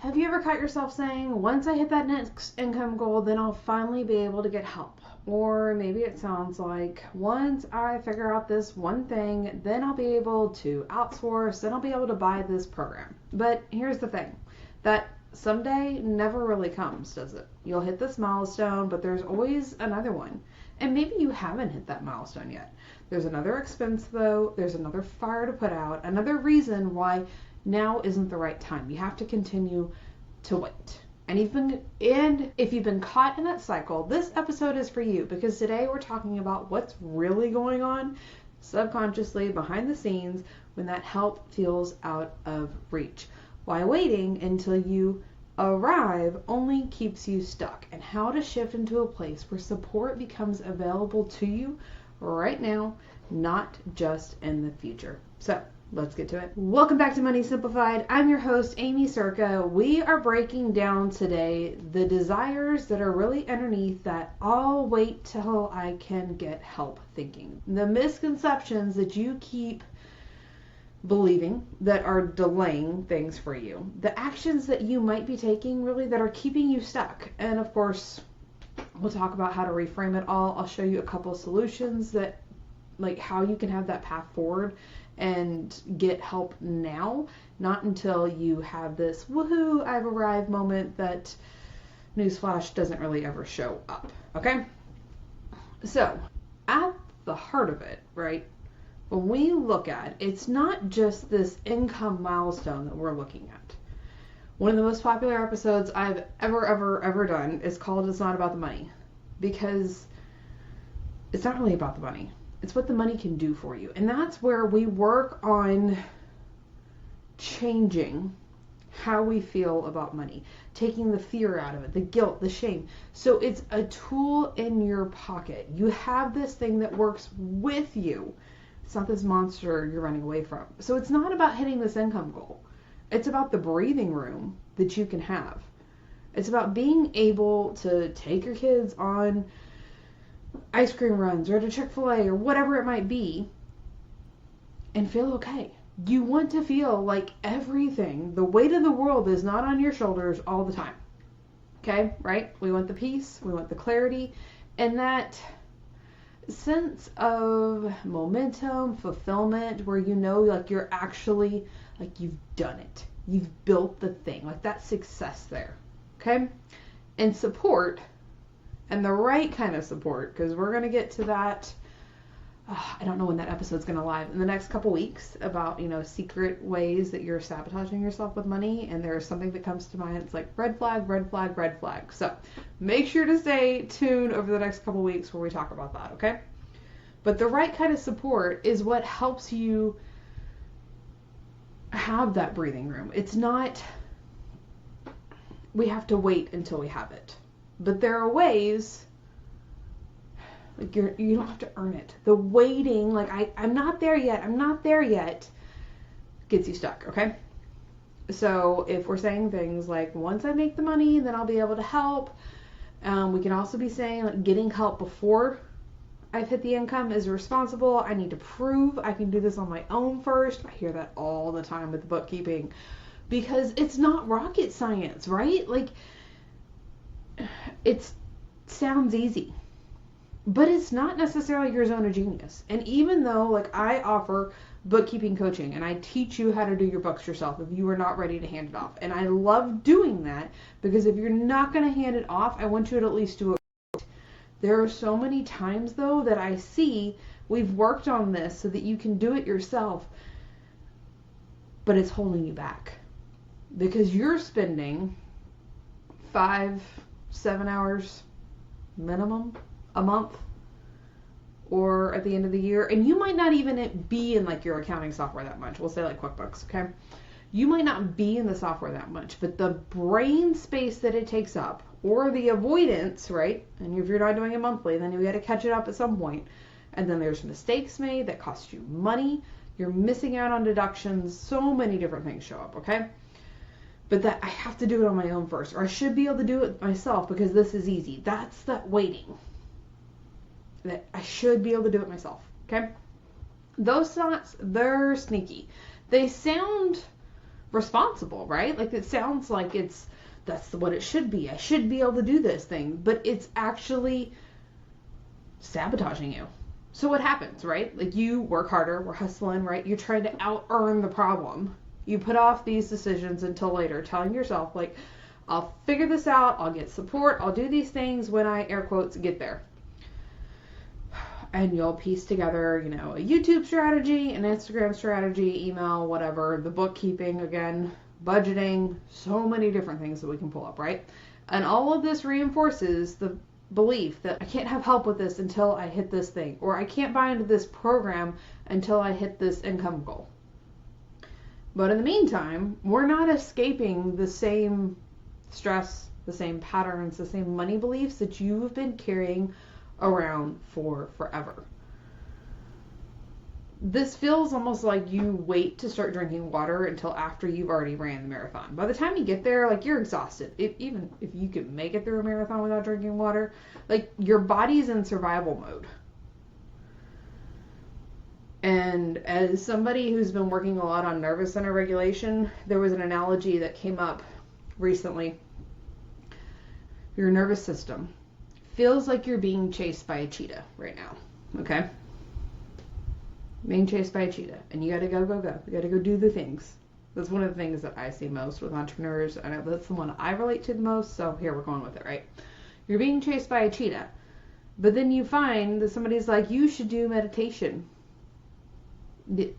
Have you ever caught yourself saying, once I hit that next income goal, then I'll finally be able to get help? Or maybe it sounds like, once I figure out this one thing, then I'll be able to outsource, then I'll be able to buy this program. But here's the thing, that someday never really comes, does it? You'll hit this milestone, but there's always another one. And maybe you haven't hit that milestone yet. There's another expense though, there's another fire to put out, another reason why now isn't the right time. You have to continue to wait. And if you've been caught in that cycle, this episode is for you, because today we're talking about what's really going on subconsciously behind the scenes when that help feels out of reach. Why waiting until you arrive only keeps you stuck, and how to shift into a place where support becomes available to you right now, not just in the future. So let's get to it. Welcome back to Money Simplified. I'm your host, Amy Circa. We are breaking down today the desires that are really underneath that "I'll wait till I can get help" thinking. The misconceptions that you keep believing that are delaying things for you. The actions that you might be taking really that are keeping you stuck. And of course, we'll talk about how to reframe it all. I'll show you a couple of solutions that, like, how you can have that path forward and get help now, not until you have this woohoo, I've arrived moment that, newsflash, doesn't really ever show up. Okay? So, at the heart of it, right, when we look at, it's not just this income milestone that we're looking at. One of the most popular episodes I've ever done is called "It's Not About the Money," because it's not really about the money. It's what the money can do for you. And that's where we work on changing how we feel about money, taking the fear out of it, the guilt, the shame. So it's a tool in your pocket. You have this thing that works with you. It's not this monster you're running away from. So it's not about hitting this income goal. It's about the breathing room that you can have. It's about being able to take your kids on ice cream runs or to Chick-fil-A or whatever it might be and feel okay. You want to feel like everything, the weight of the world is not on your shoulders all the time. Okay, right? We want the peace, we want the clarity, and that sense of momentum, fulfillment, where you know, like, you're actually, like, you've done it. You've built the thing, like that success there. Okay? And support, and the right kind of support, because we're going to get to that. I don't know when that episode's going to live, in the next couple weeks, about, secret ways that you're sabotaging yourself with money. And there's something that comes to mind. It's like red flag, red flag, red flag. So make sure to stay tuned over the next couple weeks where we talk about that, okay? But the right kind of support is what helps you have that breathing room. It's not, we have to wait until we have it. But there are ways, like, you don't have to earn it. The waiting, like, I'm not there yet, gets you stuck, okay? So if we're saying things like, once I make the money, then I'll be able to help. We can also be saying, like, getting help before I've hit the income is irresponsible. I need to prove I can do this on my own first. I hear that all the time with bookkeeping, because it's not rocket science, right? Like, it sounds easy, but it's not necessarily your zone of genius. And even though, like, I offer bookkeeping coaching and I teach you how to do your books yourself if you are not ready to hand it off, and I love doing that, because if you're not going to hand it off, I want you to at least do it. There are so many times, though, that I see we've worked on this so that you can do it yourself, but it's holding you back because you're spending 5-7 hours minimum a month, or at the end of the year, and you might not even be in, like, your accounting software that much. We'll say, like, QuickBooks, okay? You might not be in the software that much, but the brain space that it takes up, or the avoidance, right? And if you're not doing it monthly, then you got to catch it up at some point. And then there's mistakes made that cost you money. You're missing out on deductions. So many different things show up, okay? But that I have to do it on my own first, or I should be able to do it myself because this is easy. That's that waiting. That I should be able to do it myself, okay? Those thoughts, they're sneaky. They sound responsible, right? Like it sounds like that's what it should be. I should be able to do this thing, but it's actually sabotaging you. So what happens, right? Like you work harder, we're hustling, right? You're trying to out earn the problem. You put off these decisions until later, telling yourself like, I'll figure this out, I'll get support, I'll do these things when I, air quotes, get there. And you'll piece together, a YouTube strategy, an Instagram strategy, email, whatever, the bookkeeping, again, budgeting, so many different things that we can pull up, right? And all of this reinforces the belief that I can't have help with this until I hit this thing, or I can't buy into this program until I hit this income goal. But in the meantime, we're not escaping the same stress, the same patterns, the same money beliefs that you've been carrying around for forever. This feels almost like you wait to start drinking water until after you've already ran the marathon. By the time you get there, like you're exhausted. Even if you can make it through a marathon without drinking water, like your body's in survival mode. And as somebody who's been working a lot on nervous center regulation, there was an analogy that came up recently. Your nervous system feels like you're being chased by a cheetah right now, okay? Being chased by a cheetah, and you gotta go. You gotta go do the things. That's one of the things that I see most with entrepreneurs. I know that's the one I relate to the most, so here we're going with it, right? You're being chased by a cheetah, but then you find that somebody's like, you should do meditation.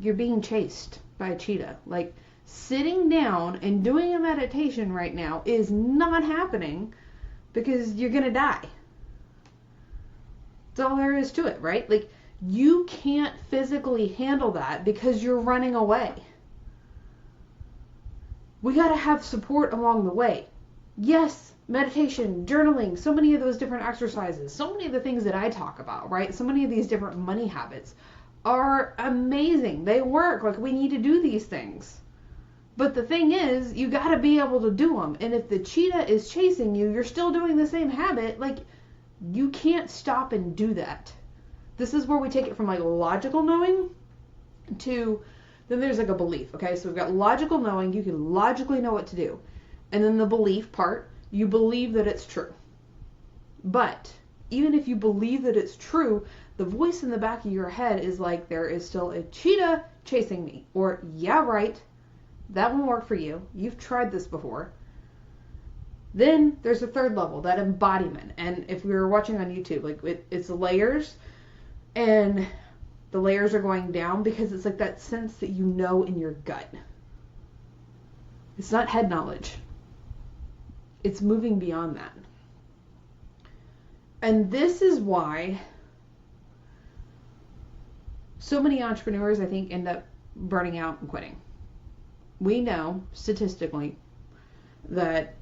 You're being chased by a cheetah. Like, sitting down and doing a meditation right now is not happening because you're gonna die. That's all there is to it, right? Like, you can't physically handle that because you're running away. We got to have support along the way. Yes, meditation, journaling, so many of those different exercises, so many of the things that I talk about, right? So many of these different money habits are amazing. They work. Like, we need to do these things. But the thing is, you got to be able to do them. And if the cheetah is chasing you, you're still doing the same habit. Like, you can't stop and do that. This is where we take it from like logical knowing to, then there's like a belief, okay? So we've got logical knowing, you can logically know what to do. And then the belief part, you believe that it's true. But even if you believe that it's true, the voice in the back of your head is like, there is still a cheetah chasing me. Or, yeah, right, that won't work for you. You've tried this before. Then there's a third level, that embodiment. And if we were watching on YouTube, like it's layers, and the layers are going down because it's like that sense that you know in your gut. It's not head knowledge. It's moving beyond that. And this is why so many entrepreneurs, I think, end up burning out and quitting. We know statistically that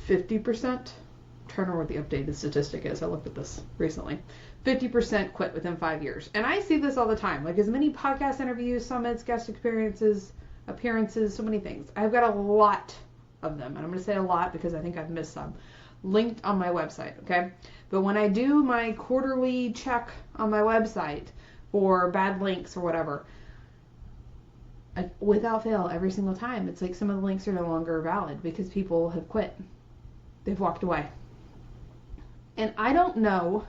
50%, I'm trying to remember what the updated statistic is. I looked at this recently. 50% quit within 5 years. And I see this all the time. Like, as many podcast interviews, summits, guest appearances, so many things. I've got a lot of them. And I'm going to say a lot because I think I've missed some. Linked on my website, okay? But when I do my quarterly check on my website for bad links or whatever, without fail, every single time, it's like some of the links are no longer valid because people have quit. They've walked away. And I don't know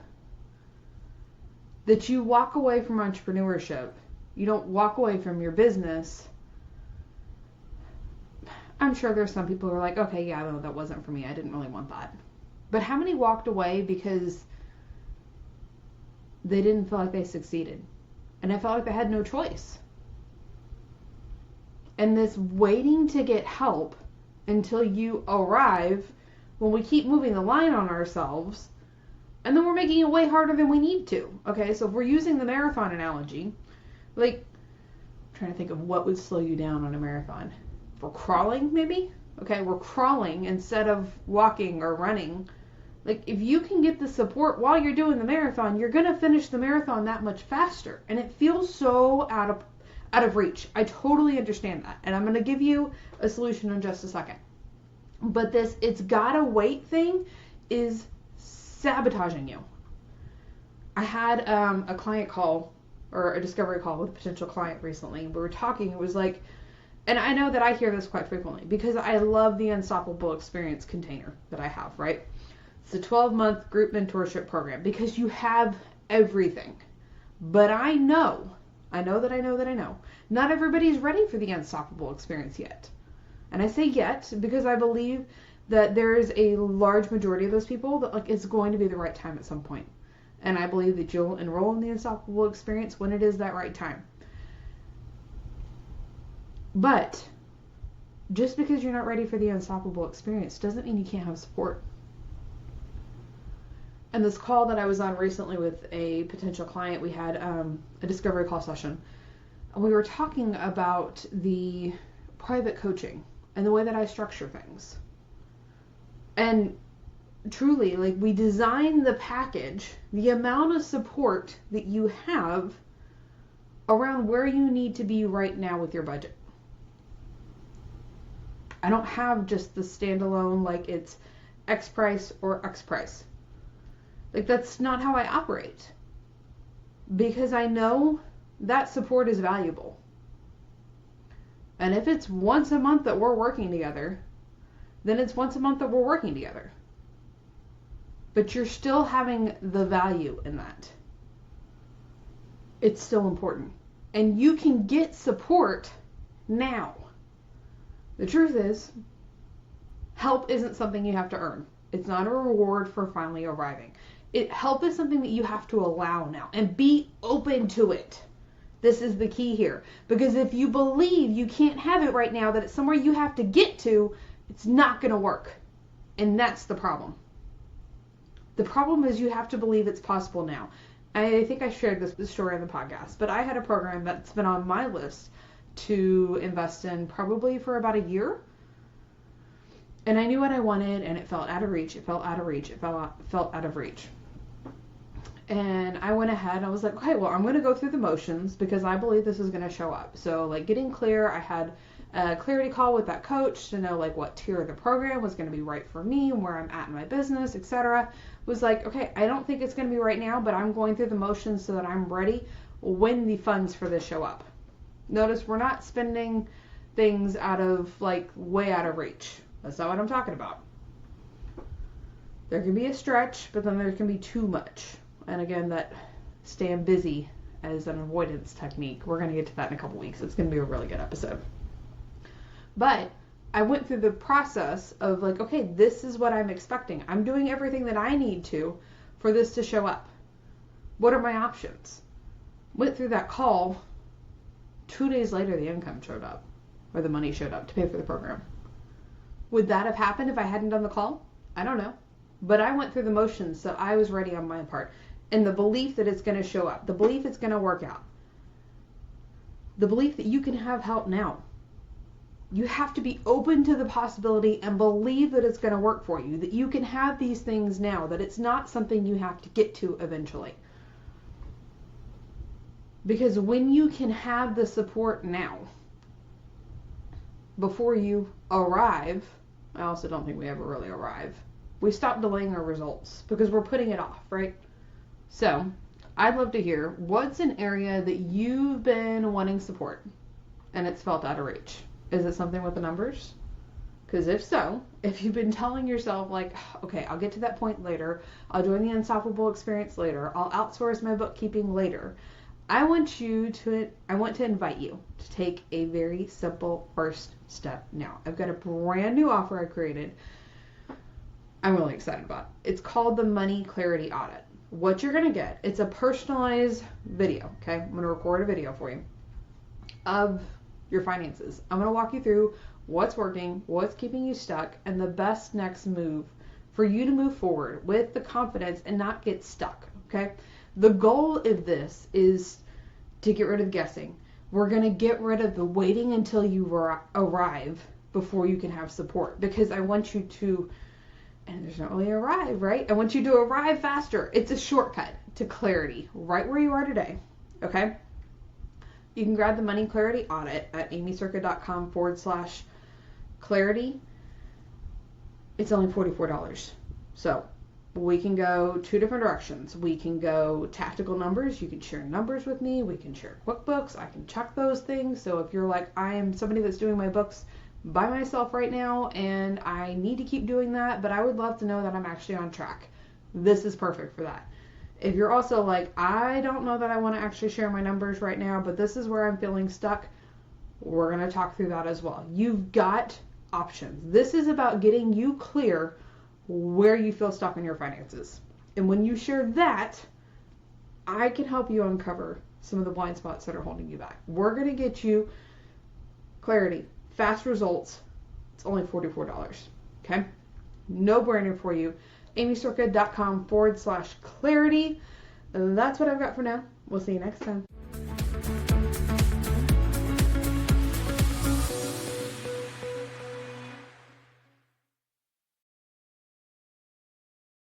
that you walk away from entrepreneurship. You don't walk away from your business. I'm sure there's some people who are like, okay, yeah, no, that wasn't for me. I didn't really want that. But how many walked away because they didn't feel like they succeeded? And I felt like they had no choice. And this waiting to get help until you arrive, when we keep moving the line on ourselves, and then we're making it way harder than we need to. Okay, so if we're using the marathon analogy, like, I'm trying to think of what would slow you down on a marathon. If we're crawling, maybe? Okay, we're crawling instead of walking or running. Like, if you can get the support while you're doing the marathon, you're going to finish the marathon that much faster. And it feels so out of reach. I totally understand that. And I'm going to give you a solution in just a second. But this it's gotta wait thing is sabotaging you. I had a client call, or a discovery call with a potential client recently. We were talking. It was like, And I know that I hear this quite frequently because I love the Unstoppable Experience container that I have, right? It's a 12-month group mentorship program because you have everything. But I know, not everybody's ready for the Unstoppable Experience yet. And I say yet because I believe that there is a large majority of those people that like it's going to be the right time at some point. And I believe that you'll enroll in the Unstoppable Experience when it is that right time. But just because you're not ready for the Unstoppable Experience doesn't mean you can't have support. And this call that I was on recently with a potential client, we had a discovery call session. And we were talking about the private coaching and the way that I structure things. And truly, like, we design the package, the amount of support that you have around where you need to be right now with your budget. I don't have just the standalone, like it's X price or X price. Like, that's not how I operate. Because I know that support is valuable. And if it's once a month that we're working together, then it's once a month that we're working together. But you're still having the value in that. It's still important. And you can get support now. The truth is, help isn't something you have to earn. It's not a reward for finally arriving. Help is something that you have to allow now and be open to it. This is the key here. Because if you believe you can't have it right now, that it's somewhere you have to get to, it's not going to work. And that's the problem. The problem is you have to believe it's possible now. I think I shared this story on the podcast, but I had a program that's been on my list to invest in probably for about a year. And I knew what I wanted, and it felt out of reach. It felt out of reach. It felt out of reach. And I went ahead and I was like, okay, well, I'm going to go through the motions because I believe this is going to show up. So, like, getting clear, I had a clarity call with that coach to know, like, what tier of the program was going to be right for me and where I'm at in my business, etc. Was like, okay, I don't think it's going to be right now, but I'm going through the motions so that I'm ready when the funds for this show up. Notice we're not spending things out of, like, way out of reach. That's not what I'm talking about. There can be a stretch, but then there can be too much. And again, that staying busy as an avoidance technique. We're going to get to that in a couple weeks. It's going to be a really good episode. But I went through the process of like, okay, this is what I'm expecting. I'm doing everything that I need to for this to show up. What are my options? Went through that call. 2 days later, the income showed up, or the money showed up to pay for the program. Would that have happened if I hadn't done the call? I don't know. But I went through the motions, so I was ready on my part. And the belief that it's going to show up. The belief it's going to work out. The belief that you can have help now. You have to be open to the possibility and believe that it's going to work for you. That you can have these things now. That it's not something you have to get to eventually. Because when you can have the support now, before you arrive, I also don't think we ever really arrive. We stop delaying our results because we're putting it off, right? So, I'd love to hear what's an area that you've been wanting support and it's felt out of reach. Is it something with the numbers? Because if so, if you've been telling yourself like, okay, I'll get to that point later, I'll join the Unstoppable Experience later, I'll outsource my bookkeeping later, I want to invite you to take a very simple first step now. I've got a brand new offer I created. I'm really excited about it. It's called the Money Clarity Audit. What you're going to get, it's a personalized video, okay? I'm going to record a video for you of your finances. I'm going to walk you through what's working, what's keeping you stuck, and the best next move for you to move forward with the confidence and not get stuck, okay? The goal of this is to get rid of guessing. We're going to get rid of the waiting until you arrive before you can have support, because I want you to, and there's not really arrive, right? I want you to arrive faster. It's a shortcut to clarity right where you are today, okay? You can grab the Money Clarity Audit at amycirca.com/clarity. It's only $44. So We can go two different directions. We can go tactical numbers. You can share numbers with me. We can share QuickBooks. I can check those things. So if you're like, I am somebody that's doing my books by myself right now and I need to keep doing that, but I would love to know that I'm actually on track, this is perfect for that. If you're also like, I don't know that I want to actually share my numbers right now, but this is where I'm feeling stuck, we're going to talk through that as well. You've got options. This is about getting you clear where you feel stuck in your finances. And when you share that, I can help you uncover some of the blind spots that are holding you back. We're going to get you clarity, fast results. It's only $44. Okay? No brainer for you. amysorka.com/clarity. That's what I've got for now. We'll see you next time.